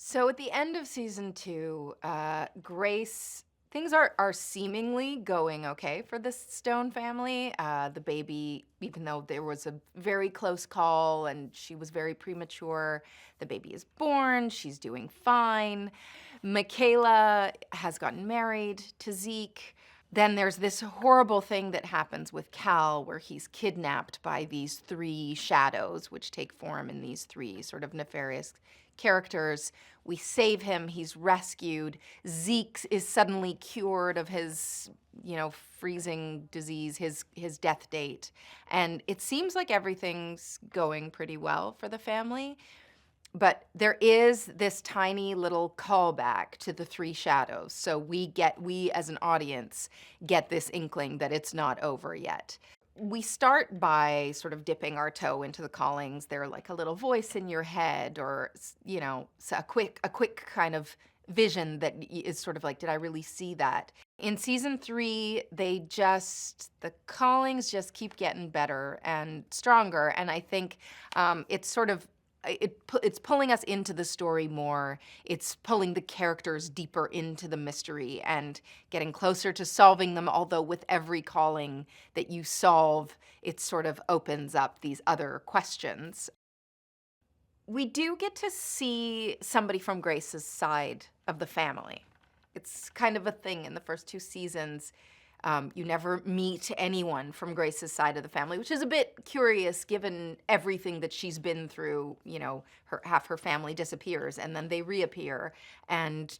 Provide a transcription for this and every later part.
So at the end of season two, Grace, things are seemingly going okay for the Stone family. The baby, even though there was a very close call and she was very premature, the baby is born. She's doing fine. Michaela has gotten married to Zeke. Then there's this horrible thing that happens with Cal where he's kidnapped by these three shadows, which take form in these three sort of nefarious characters. We save him, he's rescued. Zeke is suddenly cured of his, freezing disease, his death date. And it seems like everything's going pretty well for the family. But there is this tiny little callback to the three shadows. So we as an audience get this inkling that it's not over yet. We start by sort of dipping our toe into the callings. They're like a little voice in your head, or a quick kind of vision that is sort of like, did I really see that? In season three, the callings just keep getting better and stronger, and I think it's sort of it's pulling us into the story more. It's pulling the characters deeper into the mystery and getting closer to solving them, although with every calling that you solve, it sort of opens up these other questions. We do get to see somebody from Grace's side of the family. It's kind of a thing in the first two seasons. You never meet anyone from Grace's side of the family, which is a bit curious given everything that she's been through. Half her family disappears and then they reappear, and,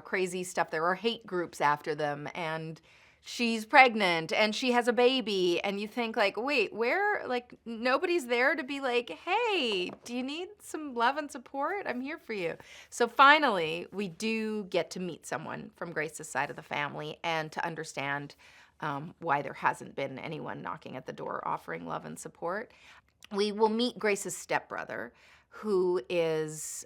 crazy stuff. There are hate groups after them, and she's pregnant and she has a baby, and you think like, wait, where, like, nobody's there to be like, hey, do you need some love and support? I'm here for you. So finally, we do get to meet someone from Grace's side of the family and to understand why there hasn't been anyone knocking at the door offering love and support. We will meet Grace's stepbrother, who is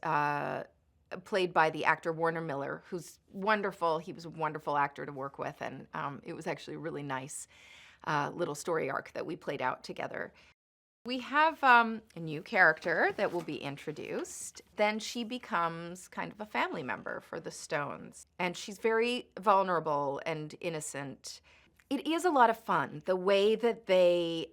played by the actor Warner Miller, who's wonderful. He was a wonderful actor to work with, and it was actually a really nice little story arc that we played out together. We have a new character that will be introduced. Then she becomes kind of a family member for the Stones, and she's very vulnerable and innocent. It is a lot of fun, the way that they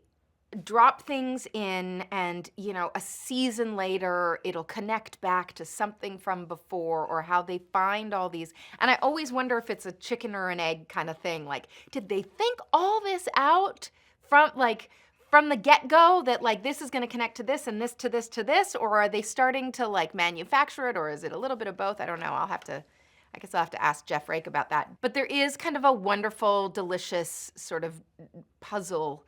drop things in, and a season later it'll connect back to something from before, or how they find all these. And I always wonder if it's a chicken or an egg kind of thing. Like, did they think all this out from the get-go, that like this is going to connect to this and this to this to this, or are they starting to like manufacture it, or is it a little bit of both? I don't know. I guess I'll have to ask Jeff Rake about that. But there is kind of a wonderful, delicious sort of puzzle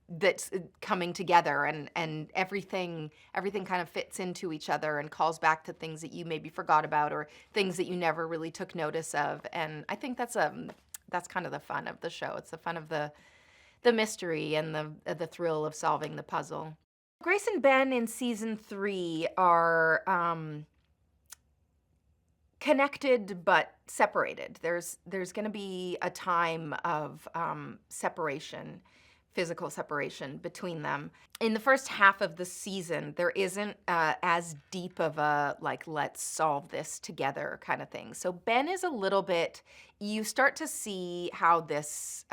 that's coming together, and everything kind of fits into each other and calls back to things that you maybe forgot about, or things that you never really took notice of. And I think that's kind of the fun of the show. It's the fun of the mystery and the thrill of solving the puzzle. Grace and Ben in season three are connected but separated. There's going to be a time of separation, physical separation between them. In the first half of the season, there isn't as deep of a, like, let's solve this together kind of thing. So Ben is a little bit, you start to see how this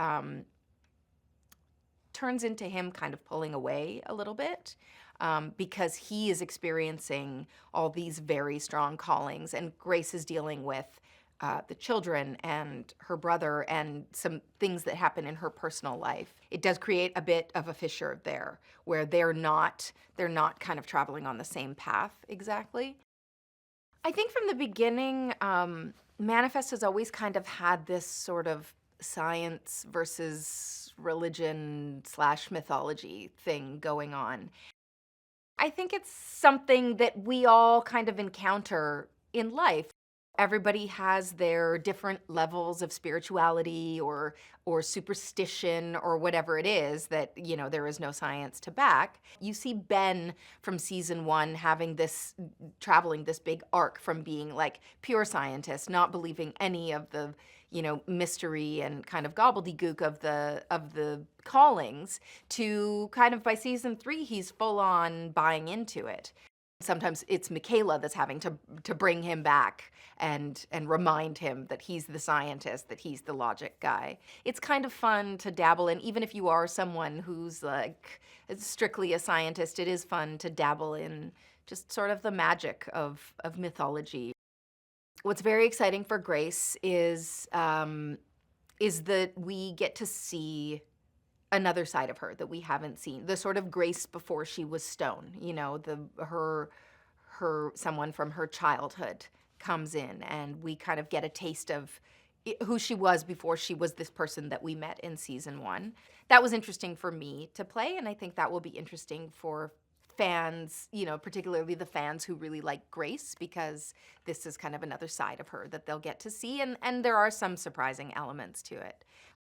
turns into him kind of pulling away a little bit, because he is experiencing all these very strong callings, and Grace is dealing with the children and her brother and some things that happen in her personal life. It does create a bit of a fissure there, where they're not kind of traveling on the same path exactly. I think from the beginning, Manifest has always kind of had this sort of science versus religion / mythology thing going on. I think it's something that we all kind of encounter in life. Everybody has their different levels of spirituality or superstition, or whatever it is that, there is no science to back. You see Ben from season one traveling this big arc from being like pure scientist, not believing any of the, mystery and kind of gobbledygook of the callings, to kind of by season three, he's full on buying into it. sometimes it's Michaela that's having to bring him back and remind him that he's the scientist, that he's the logic guy. It's kind of fun to dabble in, even if you are someone who's like strictly a scientist. It is fun to dabble in just sort of the magic of mythology. What's very exciting for Grace is that we get to see another side of her that we haven't seen. The sort of Grace before she was stone, you know, her someone from her childhood comes in, and we kind of get a taste of who she was before she was this person that we met in season 1. That was interesting for me to play, and I think that will be interesting for fans, you know, particularly the fans who really like Grace, because this is kind of another side of her that they'll get to see, and there are some surprising elements to it.